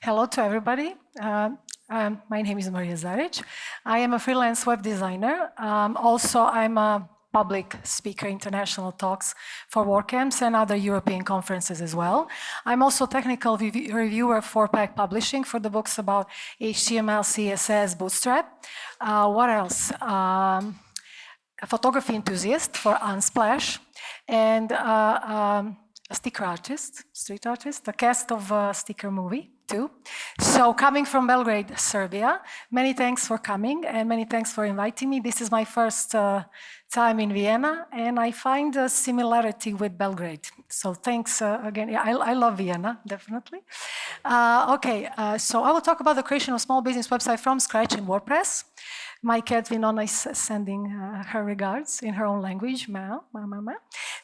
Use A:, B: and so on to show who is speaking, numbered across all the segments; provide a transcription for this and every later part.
A: Hello to everybody. My name is Marija Zaric. I am a freelance web designer. Also, I'm a public speaker, international talks for WordCamps and other European conferences as well. I'm also technical reviewer for Pack Publishing for the books about HTML, CSS, Bootstrap. What else? A photography enthusiast for Unsplash, and a sticker artist, street artist, a cast of a sticker movie too. So coming from Belgrade, Serbia, many thanks for coming and many thanks for inviting me. This is my first time in Vienna, and I find a similarity with Belgrade. So thanks again. Yeah, I love Vienna, definitely. So I will talk about the creation of small business website from scratch in WordPress. My cat Vinona is sending her regards in her own language.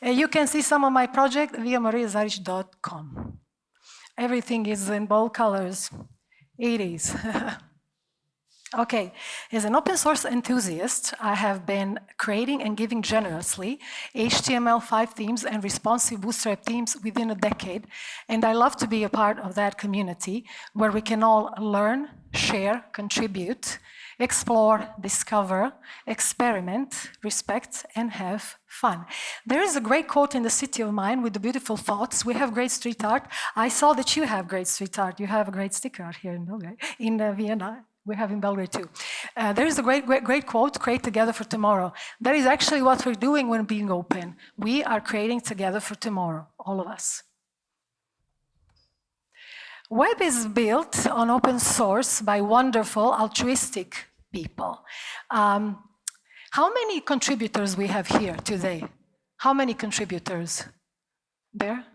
A: You can see some of my project via marijazaric.com. Everything is in bold colors. It is. Okay, as an open source enthusiast, I have been creating and giving generously HTML5 themes and responsive Bootstrap themes within a decade, and I love to be a part of that community where we can all learn, share, contribute, explore, discover, experiment, respect, and have fun. There is a great quote in the city of mine with the beautiful thoughts. We have great street art. I saw that you have great street art. You have a great sticker art here in Belgrade, in Vienna. We have in Belgrade too. There is a great quote, create together for tomorrow. That is actually what we're doing when being open. We are creating together for tomorrow, all of us. Web is built on open source by wonderful, altruistic people. How many contributors we have here today? How many contributors? There?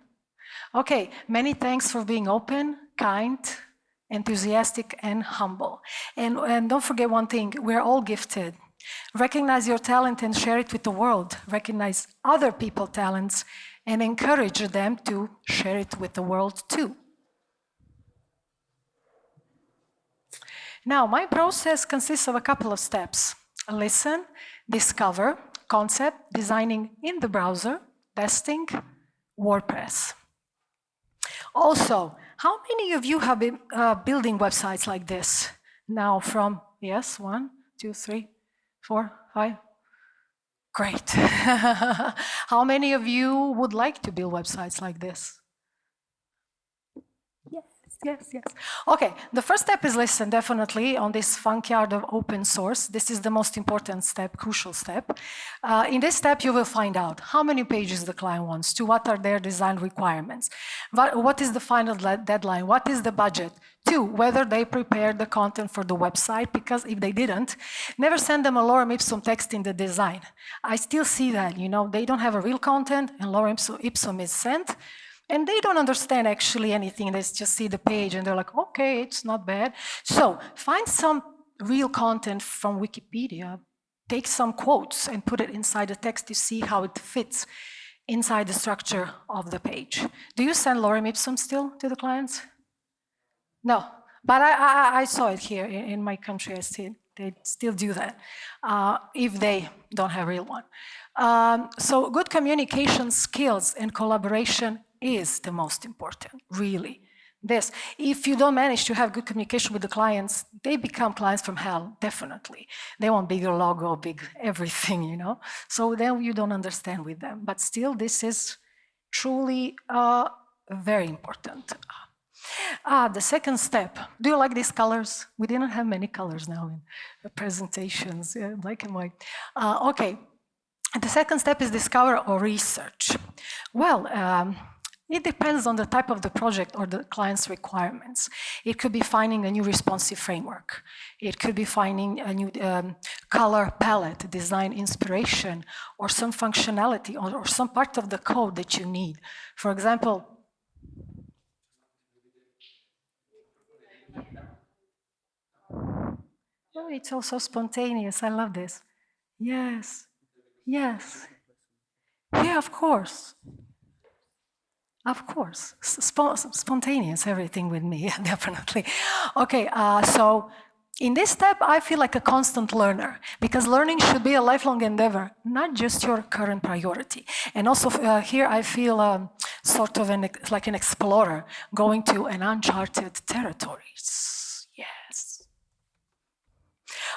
A: Okay, many thanks for being open, kind, enthusiastic, and humble. And don't forget one thing, we're all gifted. Recognize your talent and share it with the world. Recognize other people's talents and encourage them to share it with the world too. Now, my process consists of a couple of steps. Listen, discover, concept, designing in the browser, testing, WordPress. Also, how many of you have been building websites like this? Now from, yes, 1, 2, 3, 4, 5. Great. How many of you would like to build websites like this? Yes. Okay, the first step is listen, definitely, on this funkyard of open source. This is the most important step, crucial step. In this step, you will find out how many pages the client wants, to what are their design requirements, what is the final deadline, what is the budget, to whether they prepared the content for the website, because if they didn't, never send them a lorem ipsum text in the design. I still see that, they don't have a real content, and lorem ipsum is sent, and they don't understand actually anything. They just see the page and they're like, okay, it's not bad. So find some real content from Wikipedia, take some quotes and put it inside the text to see how it fits inside the structure of the page. Do you send lorem ipsum still to the clients? No, but I saw it here in my country. They still do that if they don't have a real one. So good communication skills and collaboration is the most important, really. If you don't manage to have good communication with the clients, they become clients from hell, definitely. They want bigger logo, big everything, So then you don't understand with them. But still, this is truly very important. The second step. Do you like these colors? We didn't have many colors now in the presentations, black and white. Okay. The second step is discover or research. Well, it depends on the type of the project or the client's requirements. It could be finding a new responsive framework. It could be finding a new color palette, design inspiration, or some functionality or some part of the code that you need. For example, oh, it's also spontaneous. I love this. Yes. Yeah, of course. Of course, spontaneous, everything with me, definitely. Okay, so in this step, I feel like a constant learner, because learning should be a lifelong endeavor, not just your current priority. And also here, I feel sort of like an explorer going to an uncharted territories. Yes.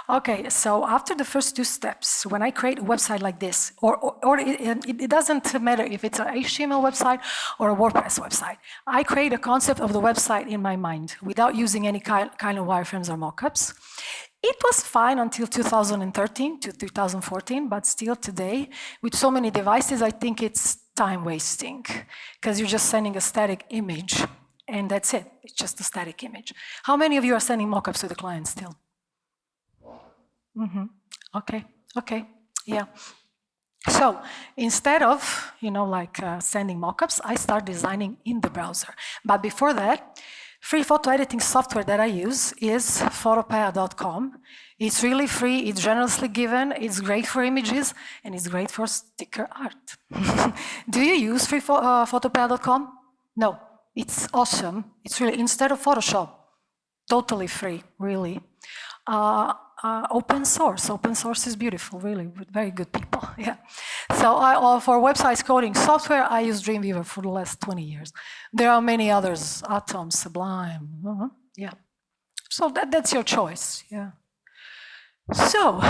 A: Okay, so after the first two steps, when I create a website like this, or it doesn't matter if it's an HTML website or a WordPress website, I create a concept of the website in my mind without using any kind of wireframes or mockups. It was fine until 2013 to 2014, but still today, with so many devices, I think it's time wasting because you're just sending a static image and that's it. It's just a static image. How many of you are sending mockups to the client still? Okay, yeah. So instead of, sending mockups, I start designing in the browser. But before that, free photo editing software that I use is photopea.com. It's really free, it's generously given, it's great for images, and it's great for sticker art. Do you use free photopea.com? No, it's awesome. It's really, instead of Photoshop, totally free, really. Open source is beautiful, really, with very good people, yeah. So for websites coding software, I use Dreamweaver for the last 20 years. There are many others, Atom, Sublime, yeah. So that's your choice, yeah. So,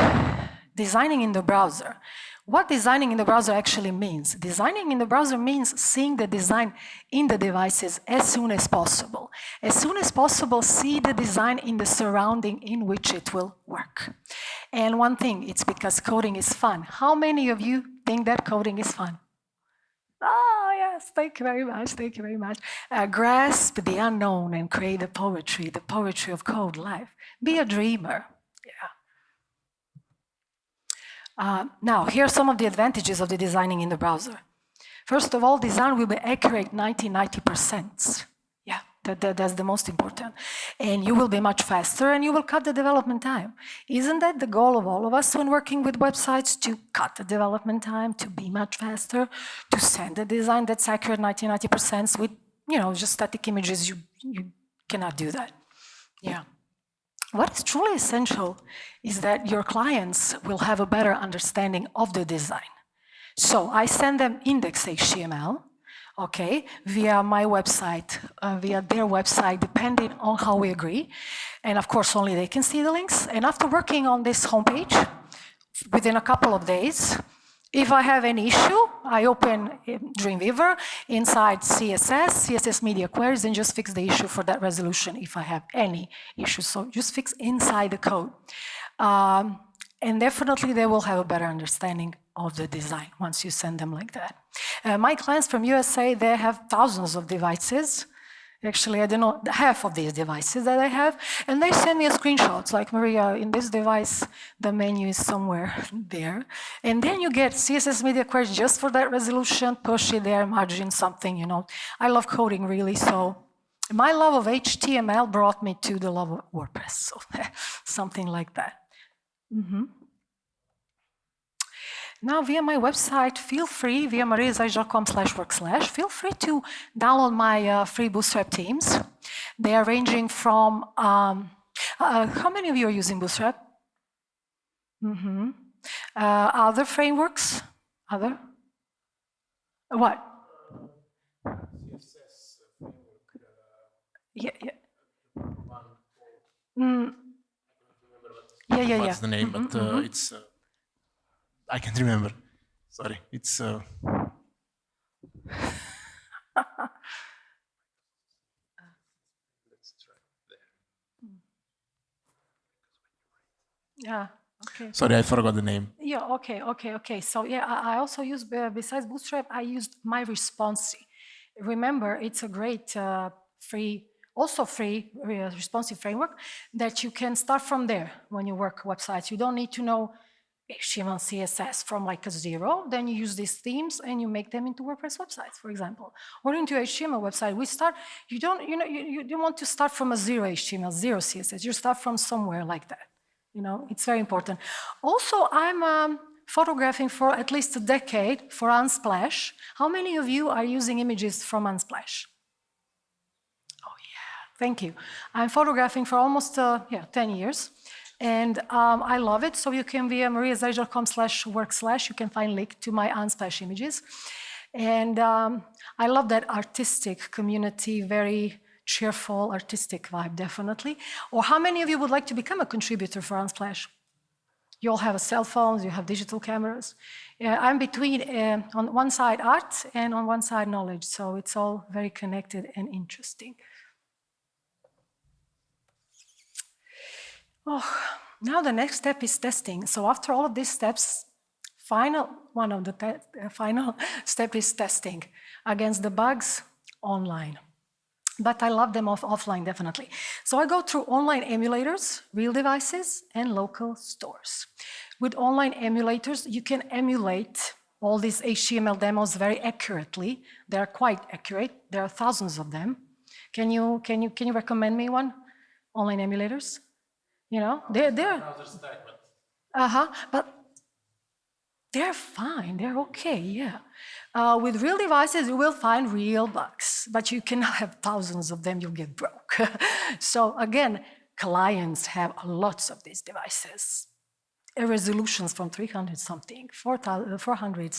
A: designing in the browser. What designing in the browser actually means? Designing in the browser means seeing the design in the devices as soon as possible. As soon as possible, see the design in the surrounding in which it will work. And one thing, it's because coding is fun. How many of you think that coding is fun? Oh, yes, thank you very much, thank you very much. Grasp the unknown and create the poetry of code life. Be a dreamer, yeah. Now, here are some of the advantages of the designing in the browser. First of all, design will be accurate 90%. Yeah, that's the most important. And you will be much faster and you will cut the development time. Isn't that the goal of all of us when working with websites? To cut the development time, to be much faster, to send a design that's accurate 90% with, just static images. You cannot do that. Yeah. What is truly essential is that your clients will have a better understanding of the design. So I send them index HTML, okay, via my website, via their website, depending on how we agree. And of course, only they can see the links. And after working on this homepage, within a couple of days, if I have any issue, I open Dreamweaver inside CSS media queries, and just fix the issue for that resolution if I have any issues. So just fix inside the code. And definitely they will have a better understanding of the design once you send them like that. My clients from USA, they have thousands of devices. Actually, I don't know, half of these devices that I have, and they send me a screenshot, like, Maria, in this device, the menu is somewhere there. And then you get CSS media queries just for that resolution, push it there, margin something, I love coding, really, so my love of HTML brought me to the love of WordPress, so something like that. Now, via my website, feel free, via marijazaric.com/work/, feel free to download my free Bootstrap themes. They are ranging from, how many of you are using Bootstrap? Other frameworks? Other? What? CSS framework. Yeah. Yeah.
B: What's the name? But it's... I can't remember. Sorry, it's... Let's try there.
A: Yeah, okay.
B: Sorry, I forgot the name.
A: Yeah, okay. So yeah, I also use, besides Bootstrap, I used My Responsive. Remember, it's a great free responsive framework that you can start from there when you work websites. You don't need to know HTML, CSS from like a zero, then you use these themes and you make them into WordPress websites, for example. Or into HTML website, you don't want to start from a zero HTML, zero CSS, you start from somewhere like that. It's very important. Also, I'm photographing for at least a decade for Unsplash. How many of you are using images from Unsplash? Oh yeah, thank you. I'm photographing for almost 10 years. And I love it. So you can via marijazaric.com/work/, you can find link to my Unsplash images. And I love that artistic community, very cheerful, artistic vibe, definitely. Or how many of you would like to become a contributor for Unsplash? You all have cell phones, you have digital cameras. I'm between, on one side, art, and on one side, knowledge. So it's all very connected and interesting. Oh, now the next step is testing. So after all of these steps, final step is testing against the bugs online. But I love them offline, definitely. So I go through online emulators, real devices, and local stores. With online emulators, you can emulate all these HTML demos very accurately. They're quite accurate. There are thousands of them. Can you recommend me one? Online emulators? You know, they're but they're fine, they're okay, yeah. With real devices, you will find real bugs, but you cannot have thousands of them, you'll get broke. So again, clients have lots of these devices. Resolutions from 300 something, 400,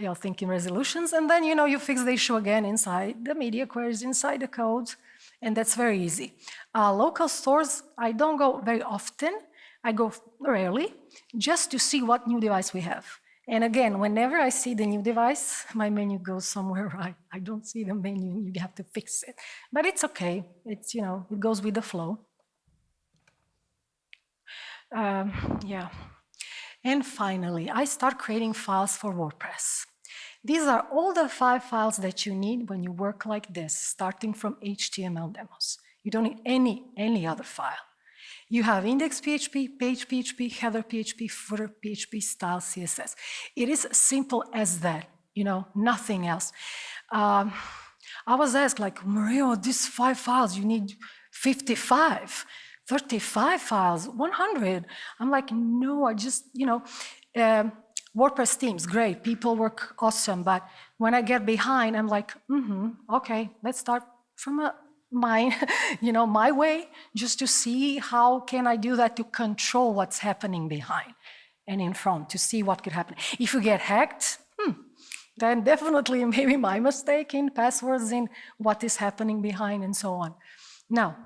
A: you're thinking resolutions, and then you fix the issue again inside the media queries, inside the code, and that's very easy. Local stores, I don't go very often. I go rarely, just to see what new device we have. And again, whenever I see the new device, my menu goes somewhere I don't see the menu, you have to fix it. But it's okay, it's, it goes with the flow. Yeah. And finally, I start creating files for WordPress. These are all the 5 files that you need when you work like this, starting from HTML demos. You don't need any other file. You have index.php, page.php, header.php, footer.php, style CSS. It is simple as that, nothing else. I was asked, Marija, these 5 files, you need 55, 35 files, 100. I'm like, no, I just, WordPress themes, great, people work awesome, but when I get behind, I'm like, okay, let's start from my way, just to see how can I do that to control what's happening behind and in front, to see what could happen. If you get hacked, then definitely maybe my mistake in passwords, in what is happening behind and so on. Now,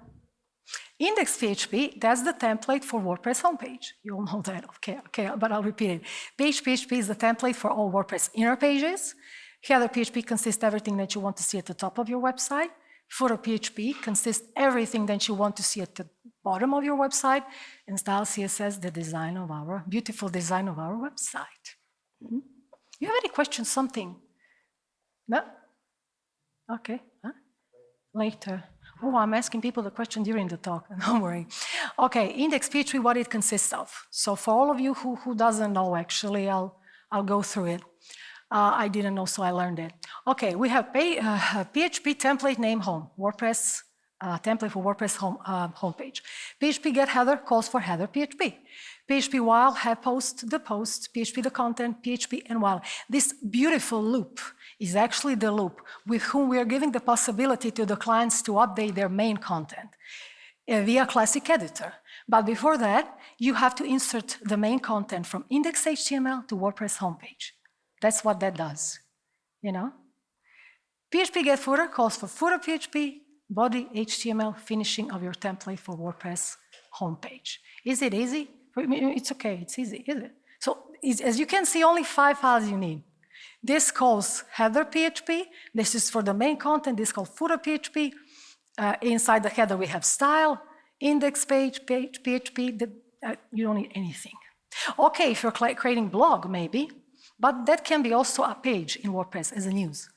A: index.php, that's the template for WordPress homepage. You all know that, okay, but I'll repeat it. Page.php is the template for all WordPress inner pages. Header.php consists everything that you want to see at the top of your website. Footer.php consists everything that you want to see at the bottom of your website. And style CSS, the design of our, beautiful design of our website. You have any questions, something? No? Okay, later. Oh, I'm asking people the question during the talk, don't worry. Okay, index.php, what it consists of. So for all of you who doesn't know, actually, I'll go through it. I didn't know, so I learned it. Okay, we have PHP template name home, WordPress template for WordPress homepage. PHP get header calls for header PHP. PHP while have post, PHP the content, PHP and while. This beautiful loop is actually the loop with whom we are giving the possibility to the clients to update their main content via classic editor. But before that, you have to insert the main content from index.html to WordPress homepage. That's what that does, PHP get footer calls for footer PHP, body HTML, finishing of your template for WordPress homepage. Is it easy? It's okay, it's easy, is it? So as you can see, only 5 files you need. This calls header PHP, this is for the main content, this calls footer PHP. Inside the header we have style, index page PHP, you don't need anything. Okay, if you're creating blog, maybe, but that can be also a page in WordPress as a news.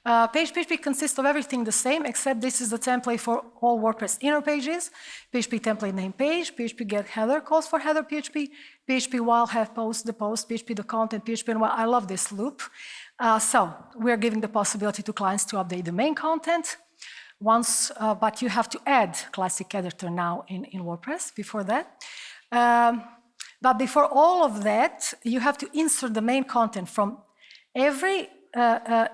A: Page PHP consists of everything the same, except this is the template for all WordPress inner pages. PHP template name page, PHP get header calls for header PHP, PHP while have post, PHP the content, PHP and while. I love this loop. So we're giving the possibility to clients to update the main content once, but you have to add classic editor now in WordPress before that. But before all of that, you have to insert the main content from every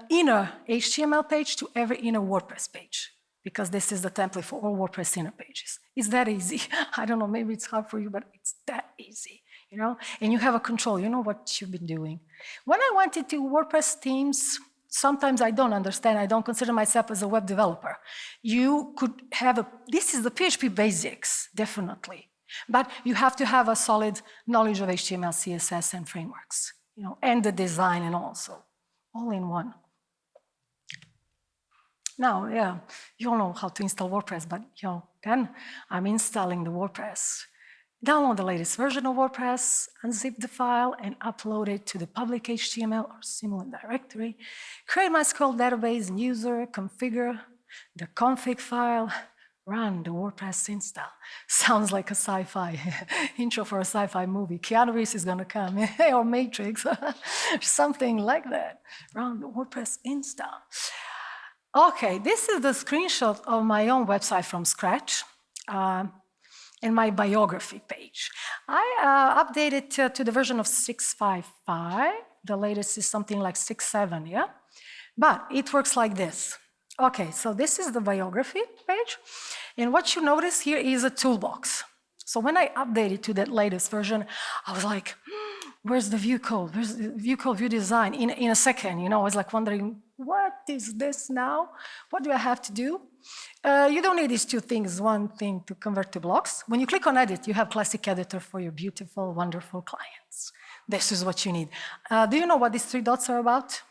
A: inner HTML page to every inner WordPress page, because this is the template for all WordPress inner pages. Is that easy? I don't know, maybe it's hard for you, but it's that easy. you know, and you have a control, you know what you've been doing. When I went into WordPress themes, sometimes I don't understand, I don't consider myself as a web developer. You could have this is the PHP basics, definitely. But you have to have a solid knowledge of HTML, CSS, and frameworks, you know, and the design and also, all in one. Now, yeah, you all know how to install WordPress, but you know, then I'm installing the WordPress. Download the latest version of WordPress, unzip the file, and upload it to the public HTML or similar directory. Create MySQL database and user, configure the config file, run the WordPress install. Sounds like a sci-fi intro for a sci-fi movie. Keanu Reeves is gonna come, or Matrix, something like that. Run the WordPress install. Okay, this is the screenshot of my own website from scratch. And my biography page. I updated to the version of 6.5.5. The latest is something like 6.7, yeah? But it works like this. Okay, so this is the biography page. And what you notice here is a toolbox. So when I updated to that latest version, I was like, where's the view code? Where's the view code, view design? In a second, you know, I was like wondering, what is this now? What do I have to do? You don't need these two things. One thing to convert to blocks. When you click on edit, you have classic editor for your beautiful, wonderful clients. This is what you need. Do you know what these three dots are about?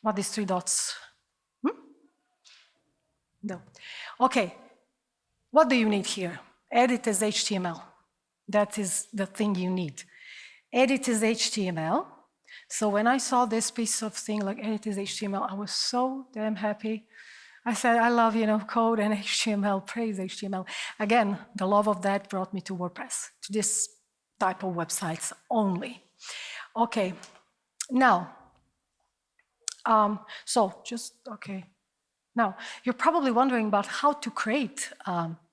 A: What these three dots? No. Okay. What do you need here? Edit as HTML. That is the thing you need. Edit as HTML. So when I saw this piece of thing like edit as HTML, I was so damn happy. I said, I love, you know, code and HTML, praise HTML. Again, the love of that brought me to WordPress, to this type of websites only. Okay, now, Now, you're probably wondering about how to create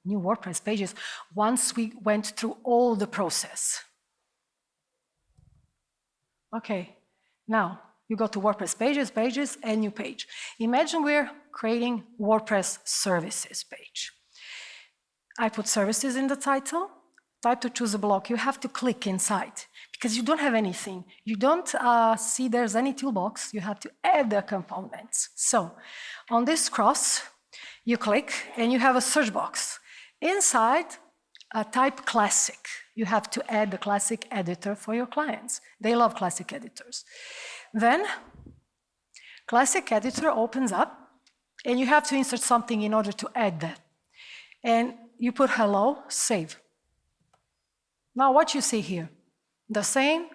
A: new WordPress pages once we went through all the process. Okay, now, you go to WordPress pages, and new page. Imagine we're creating WordPress services page. I put services in the title, type to choose a block. You have to click inside because you don't have anything. You don't see there's any toolbox. You have to add the components. So on this cross, you click and you have a search box. Inside, type classic. You have to add the classic editor for your clients. They love classic editors. Then, classic editor opens up, and you have to insert something in order to add that. And you put hello, save. Now what you see here, the same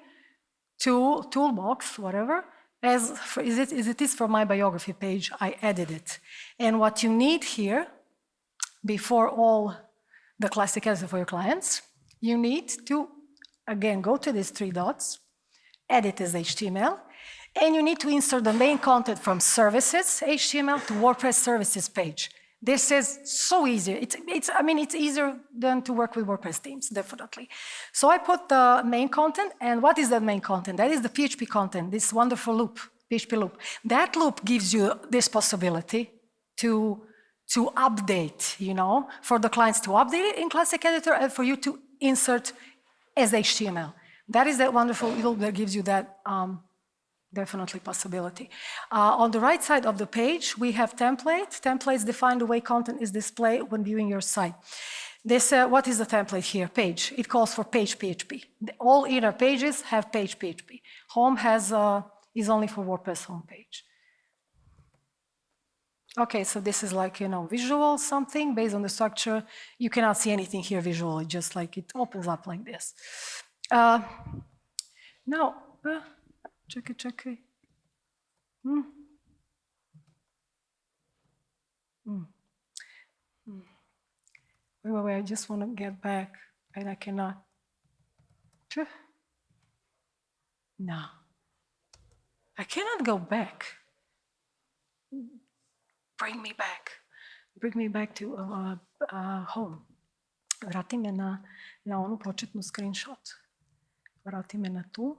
A: toolbox, whatever, as it is for my biography page, I added it. And what you need here, before all the classic editor for your clients, you need to, again, go to these three dots, edit as HTML, and you need to insert the main content from services, HTML, to WordPress services page. This is so easy. It's easier than to work with WordPress themes, definitely. So I put the main content, and what is that main content? That is the PHP content, this wonderful loop, PHP loop. That loop gives you this possibility to update, you know, for the clients to update it in Classic Editor and for you to insert as HTML. That is that wonderful loop that gives you that definitely possibility. On the right side of the page, we have templates. Templates define the way content is displayed when viewing your site. This, what is the template here? Page. It calls for page PHP. All inner pages have page PHP. Home is only for WordPress homepage. Okay, so this is like, you know, visual something based on the structure. You cannot see anything here visually, just like it opens up like this. Now, check it. Wait, I just want to get back, and I cannot. No. I cannot go back. Bring me back to home. Vrati me na onu početnu screenshot. Vrati me na tu.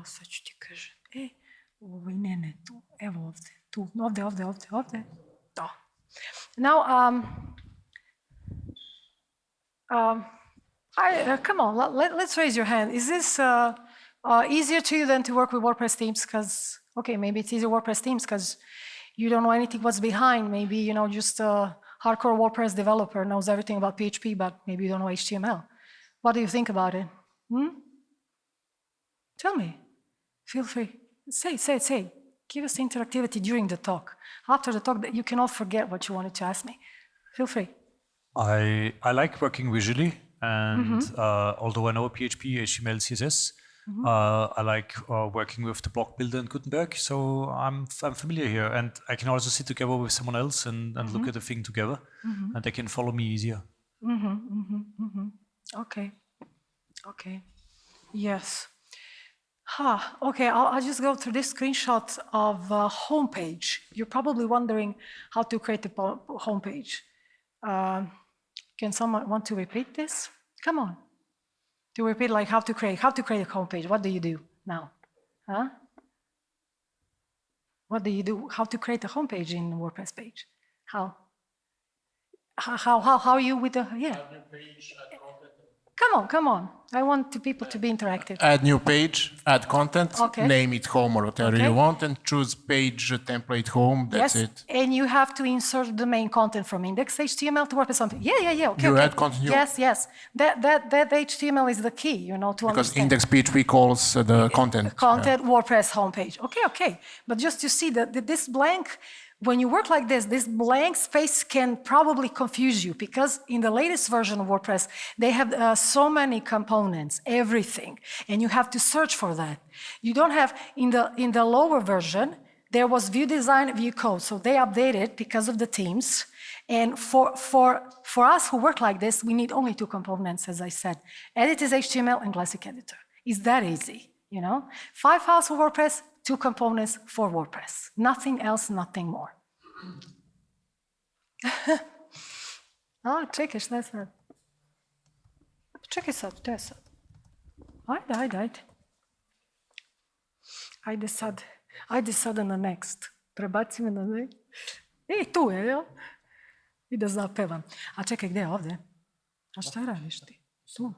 A: Sad ću ti kažem. Ne, tu. Evo ovde. Tu. Ovde. To. Now, Come on, let's raise your hand. Is this easier to you than to work with WordPress themes? Because, okay, maybe it's easier WordPress themes because you don't know anything what's behind. Maybe, you know, just a hardcore WordPress developer knows everything about PHP, but maybe you don't know HTML. What do you think about it? Tell me. Feel free. Say. Give us interactivity during the talk. After the talk, you cannot forget what you wanted to ask me. Feel free.
C: I like working visually, and although I know PHP, HTML, CSS, I like working with the block builder in Gutenberg. So I'm familiar here, and I can also sit together with someone else and look at the thing together, and they can follow me easier.
A: Okay. Yes. Okay, I'll just go through this screenshot of homepage. You're probably wondering how to create a homepage. Can someone want to repeat this? Come on. To repeat, like how to create a homepage. What do you do now? What do you do? How to create a homepage in a WordPress page? How are you with the Come on. I want the people to be interactive.
D: Add new page, add content, name it home or whatever you want, and choose page template home. That's it.
A: And you have to insert the main content from index.html to WordPress something. Yeah. Okay.
D: You add content.
A: Yes. That HTML is the key, you know, to
D: because
A: understand.
D: index PHP calls the content.
A: WordPress homepage. Okay. But just to see that this blank. When you work like this blank space can probably confuse you because in the latest version of WordPress, they have so many components, everything, and you have to search for that. You don't have, in the lower version, there was view design, view code, so they updated because of the themes. And for us who work like this, we need only two components, as I said. Edit is HTML and Classic Editor. It's that easy, you know? 5 files for WordPress, 2 components for WordPress. Nothing else, nothing more. Čekaj, šta je sad? Čekaj sad, šta je sad? Ajde. Ajde sada na next. Prebaci me na next. Tu je, jel? I da zapevam. A čekaj, gdje je ovdje? A šta radiš ti? Tu.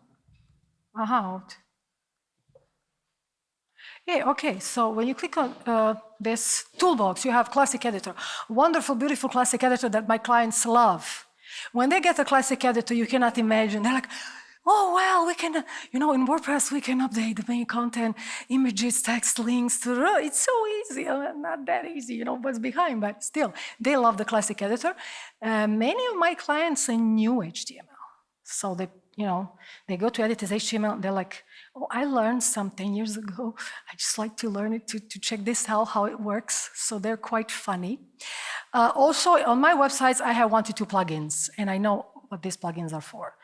A: Aha, ovdje. Okay, so when you click on this toolbox, you have Classic Editor. Wonderful, beautiful Classic Editor that my clients love. When they get a Classic Editor, you cannot imagine. They're like, oh, well, we can, you know, in WordPress, we can update the main content, images, text, links. It's so easy. Not that easy, you know, what's behind, but still, they love the Classic Editor. Many of my clients are new HTML. So they go to edit as HTML, and they're like, oh, I learned some 10 years ago. I just like to learn it to check this out, how it works. So they're quite funny. Also, on my websites, I have 1 to 2 plugins, and I know what these plugins are for.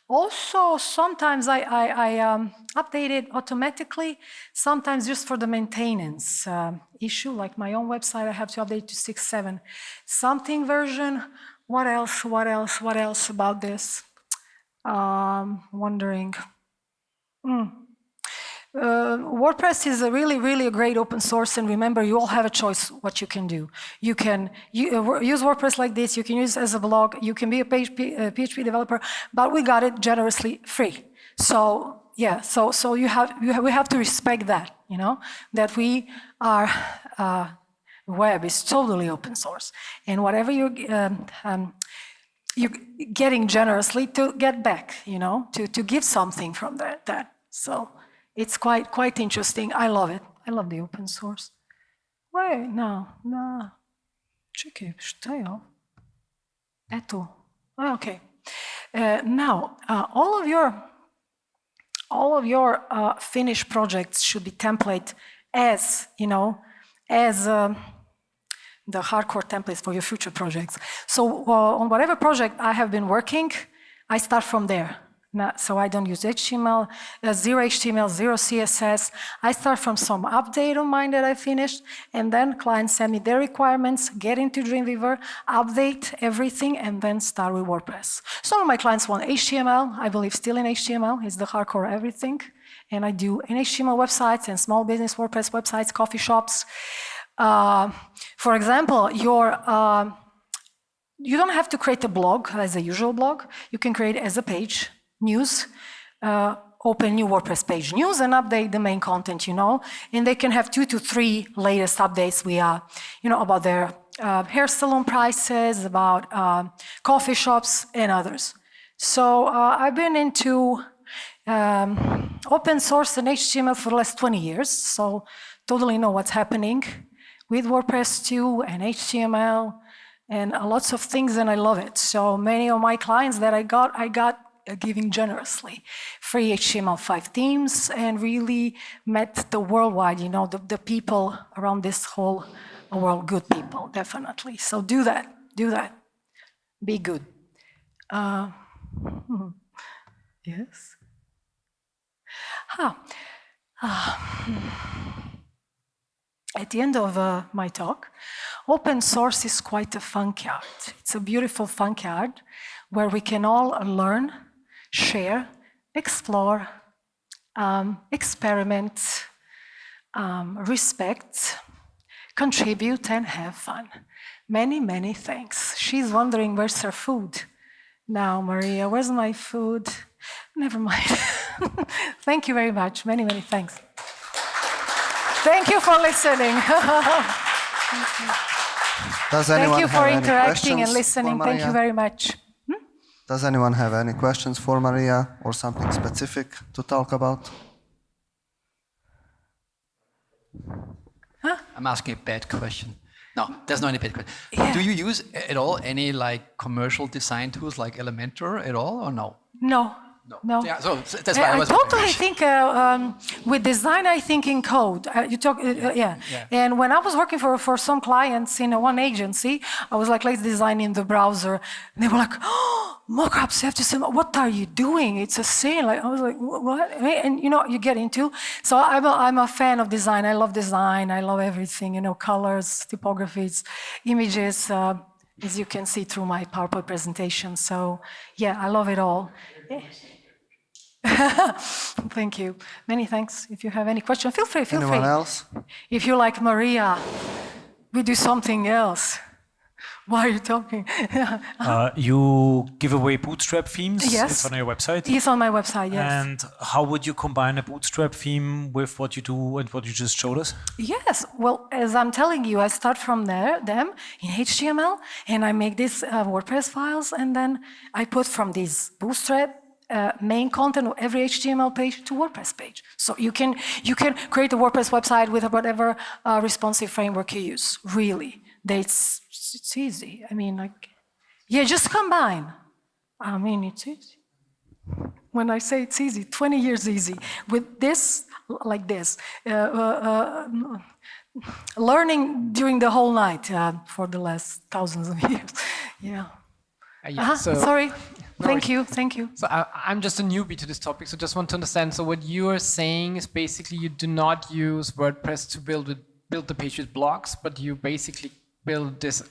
A: Also, sometimes I update it automatically, sometimes just for the maintenance issue, like my own website, I have to update to 6.7 something version. What else about this? Wondering. WordPress is a really great open source, and remember, you all have a choice what you can do. You can use WordPress like this, you can use it as a blog, you can be a PHP developer, but we got it generously free. So yeah, so we have to respect that, you know, that we are web is totally open source, and whatever you're getting generously to get back, you know, to give something from that. So it's quite interesting. I love it. I love the open source. Wait, no. Čekaj, šta je ovo? Eto. Okay. Now, all of your finished projects should be template as, you know, as the hardcore templates for your future projects. So on whatever project I have been working, I start from there. So I don't use HTML, zero HTML, zero CSS. I start from some update of mine that I finished, and then clients send me their requirements, get into Dreamweaver, update everything, and then start with WordPress. Some of my clients want HTML. I believe still in HTML. It's the hardcore everything. And I do in HTML websites and small business WordPress websites, coffee shops. For example, you don't have to create a blog as a usual blog. You can create as a page, news, open new WordPress page news and update the main content, and they can have 2 to 3 latest updates about their hair salon prices, about coffee shops and others. So I've been into open source and HTML for the last 20 years, so totally know what's happening with WordPress 2 and HTML and lots of things, and I love it. So many of my clients that I got giving generously free HTML5 themes and really met the worldwide, the people around this whole world, good people, definitely. So do that. Be good. Yes. At the end of my talk, open source is quite a fun yard. It's a beautiful fun yard where we can all learn, share, explore, experiment, respect, contribute, and have fun. Many, many thanks. She's wondering where's her food. Now, Maria, where's my food? Never mind. Thank you very much. Many, many thanks. Thank you for listening. Thank you for interacting and listening. Thank you very much.
E: Does anyone have any questions for Maria or something specific to talk about?
F: I'm asking a bad question. No, there's no any bad question.
A: Yeah.
F: Do you use at all any commercial design tools like Elementor at all, or no?
A: No.
F: Yeah, so that's why I was.
A: I totally think with design, I think in code. You talk, yeah. And when I was working for some clients in one agency, I was like, let's design in the browser. And they were like, oh, mockups. You have to say, what are you doing? It's a sin. I was like, what? And you get into. So I'm a fan of design. I love design. I love everything. Colors, typographies, images. As you can see through my PowerPoint presentation. So yeah, I love it all. Thank you. Many thanks. If you have any question, feel free.
E: Anyone else?
A: If you like Maria, we do something else. Why are you talking?
C: You give away Bootstrap themes.
A: Yes.
C: It's on your website.
A: It's on my website, yes.
C: And how would you combine a Bootstrap theme with what you do and what you just showed us?
A: Yes. Well, as I'm telling you, I start from them in HTML, and I make these WordPress files, and then I put from these Bootstrap main content of every HTML page to WordPress page. So you can create a WordPress website with whatever responsive framework you use. Really, it's easy. Just combine. It's easy. When I say it's easy, 20 years easy. With this, like this, learning during the whole night for the last thousands of years. Yeah. Sorry. Thank you.
G: So I'm just a newbie to this topic, so just want to understand. So what you are saying is basically you do not use WordPress to build the page with blocks, but you basically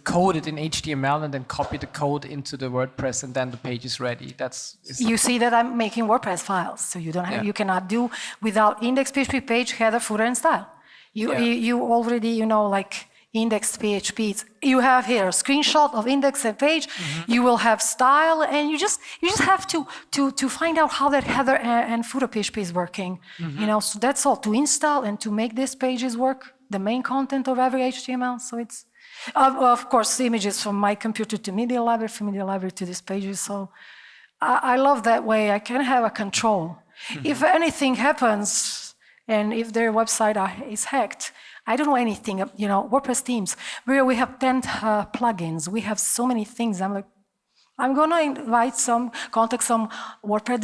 G: code it in HTML and then copy the code into the WordPress, and then the page is ready.
A: You see that I'm making WordPress files, so you cannot do without index.php page, header, footer, and style. You already index PHP. You have here a screenshot of index and page. You will have style, and you just have to find out how that header and footer PHP is working. So that's all to install and to make these pages work. The main content of every HTML. So it's of course images from my computer to media library, from media library to these pages. So I love that way. I can have a control. If anything happens, and if their website is hacked, I don't know anything, WordPress themes, where we have 10 plugins, we have so many things. I'm like, I'm gonna contact some WordPress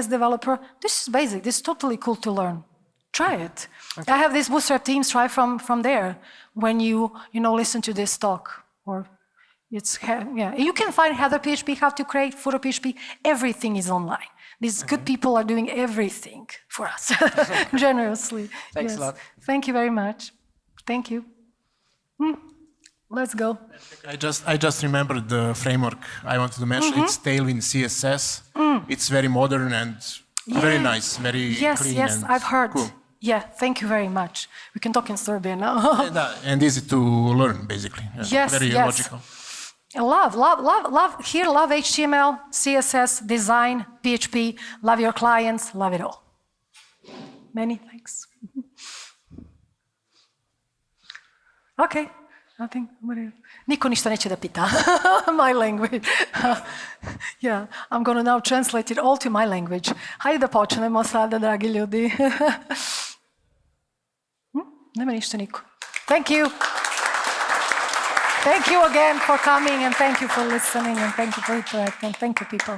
A: developer. This is basic, this is totally cool to learn. Try it. Okay. I have these Bootstrap themes, try from there when you listen to this talk. You can find header PHP, how to create footer PHP, everything is online. These good people are doing everything for us, generously.
G: Thanks a lot.
A: Thank you very much. Thank you. Let's go.
D: I just remembered the framework I wanted to mention. It's Tailwind CSS. It's very modern and very nice, very clean.
A: Yes, I've heard.
D: Cool.
A: Yeah, thank you very much. We can talk in Serbian now.
D: And easy to learn, basically.
A: Yes,
D: very logical.
A: Love. Here, love HTML, CSS, design, PHP. Love your clients. Love it all. Many thanks. Okay. Nothing. Niko ništa neće da pita. My language. Yeah, I'm going to now translate it all to my language. Hajde da počnemo sada, dragi ljudi. Nema ništa, Niko. Thank you. Thank you again for coming, and thank you for listening, and thank you for interacting. Thank you, people.